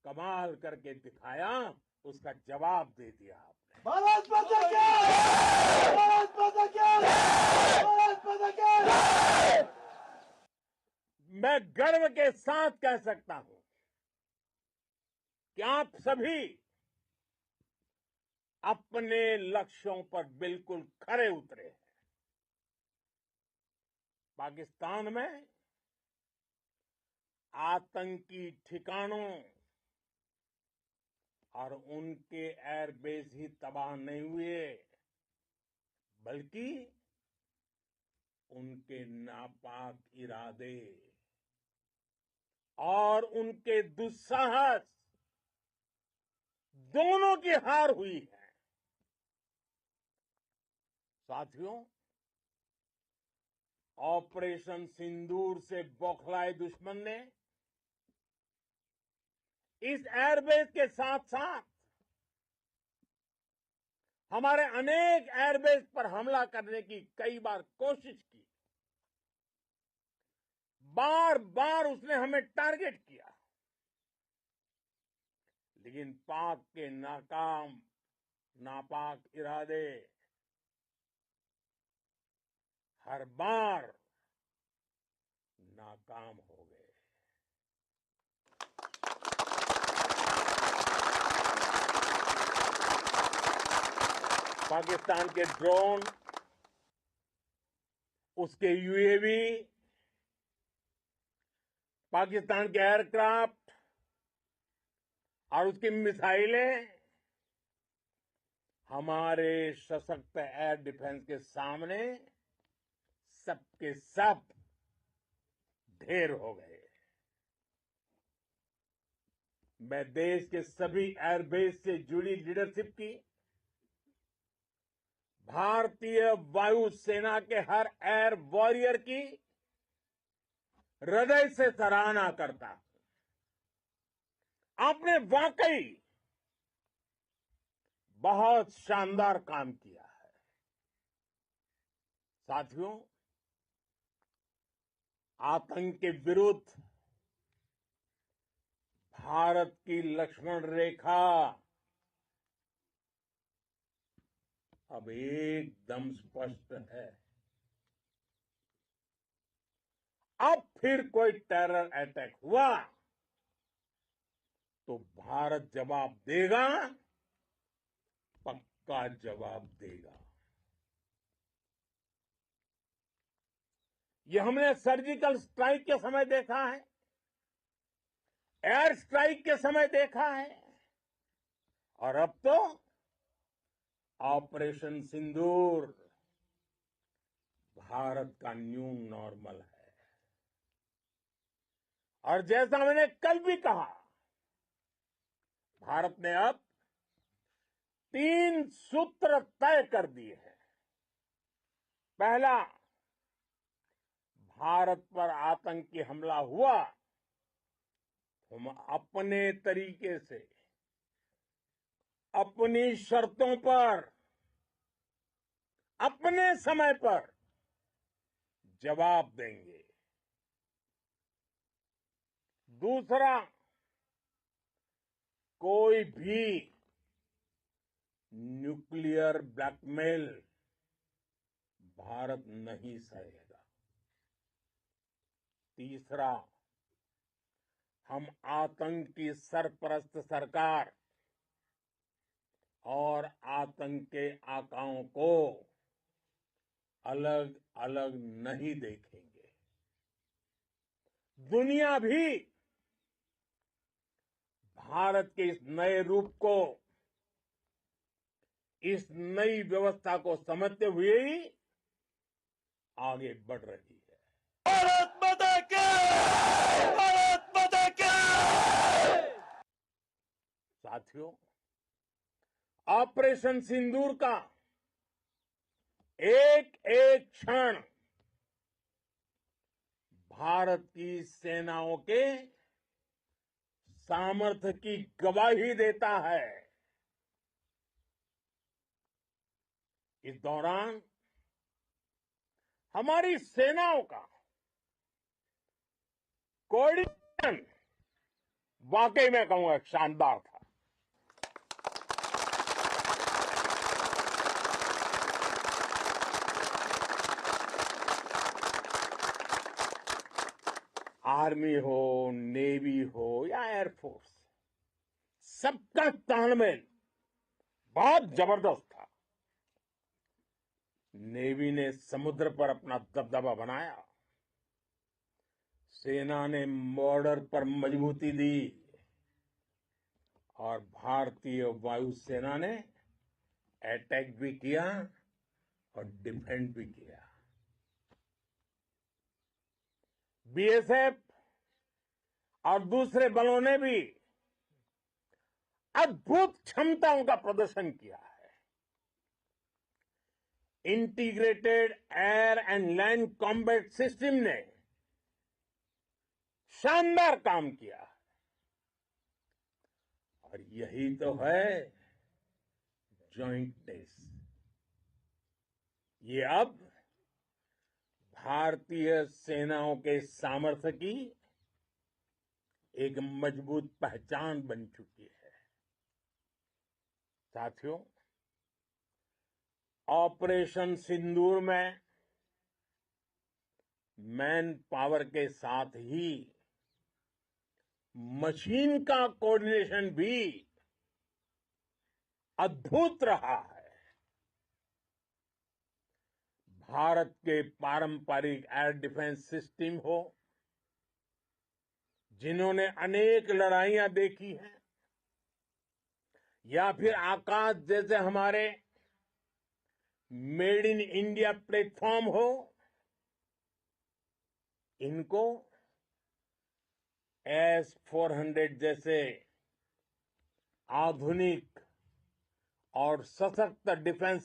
कमाल करके दिखाया, उसका जवाब दे दिया आपने। भारत माता की! भारत माता की! भारत माता की! मैं गर्व के साथ कह सकता हूं कि आप सभी अपने लक्ष्यों पर बिल्कुल खरे उतरे हैं। पाकिस्तान में आतंकी ठिकानों और उनके एयरबेस ही तबाह नहीं हुए, बल्कि उनके नापाक इरादे और उनके दुस्साहस दोनों की हार हुई है। साथियों, ऑपरेशन सिंदूर से बौखलाए दुश्मन ने इस एयरबेस के साथ साथ हमारे अनेक एयरबेस पर हमला करने की कई बार कोशिश की। बार बार उसने हमें टारगेट किया, लेकिन पाक के नापाक इरादे हर बार नाकाम हो गए। पाकिस्तान के ड्रोन, उसके यूएवी, पाकिस्तान के एयरक्राफ्ट और उसकी मिसाइलें हमारे सशक्त एयर डिफेंस के सामने सबके सब ढेर हो गए। मैं देश के सभी एयरबेस से जुड़ी लीडरशिप की, भारतीय वायुसेना के हर एयर वॉरियर की हृदय से सराहना करता हूं। आपने वाकई बहुत शानदार काम किया है। साथियों, आतंक के विरुद्ध भारत की लक्ष्मण रेखा अब एकदम स्पष्ट है। अब फिर कोई टेरर अटैक हुआ तो भारत जवाब देगा, पक्का जवाब देगा। ये हमने सर्जिकल स्ट्राइक के समय देखा है, एयर स्ट्राइक के समय देखा है, और अब तो ऑपरेशन सिंदूर भारत का न्यू नॉर्मल है। और जैसा मैंने कल भी कहा, भारत ने अब 3 सूत्र तय कर दिए हैं। पहला, भारत पर आतंकी हमला हुआ, हम अपने तरीके से, अपनी शर्तों पर, अपने समय पर जवाब देंगे। दूसरा, कोई भी न्यूक्लियर ब्लैकमेल भारत नहीं सहेगा। तीसरा, हम आतंक की सरपरस्त सरकार और आतंक के आकाओं को अलग अलग नहीं देखेंगे। दुनिया भी भारत के इस नए रूप को, इस नई व्यवस्था को समझते हुए ही आगे बढ़ रही है। भारत माता की! भारत माता की! साथियों, ऑपरेशन सिंदूर का एक एक क्षण भारत की सेनाओं के सामर्थ्य की गवाही देता है। इस दौरान हमारी सेनाओं का कोऑर्डिनेशन वाकई में कहूंगा शानदार था। आर्मी हो, नेवी हो या एयरफोर्स, सबका तालमेल बहुत जबरदस्त था। नेवी ने समुद्र पर अपना दबदबा बनाया, सेना ने बॉर्डर पर मजबूती दी और भारतीय वायुसेना ने अटैक भी किया और डिफेंड भी किया। बीएसएफ और दूसरे बलों ने भी अद्भुत क्षमताओं का प्रदर्शन किया है। Integrated air and land combat system ने शानदार काम किया है। और यही तो है जॉइंटनेस। ये अब भारतीय सेनाओं के सामर्थ्य की एक मजबूत पहचान बन चुकी है। साथियों, ऑपरेशन सिंदूर में मैन पावर के साथ ही मशीन का कोऑर्डिनेशन भी अद्भुत रहा है। भारत के पारंपरिक एयर डिफेंस सिस्टम हो, जिन्होंने अनेक लड़ाइयां देखी हैं, या फिर आकाश जैसे हमारे मेड इन इंडिया प्लेटफॉर्म हो, इनको S-400 जैसे आधुनिक और सशक्त डिफेंस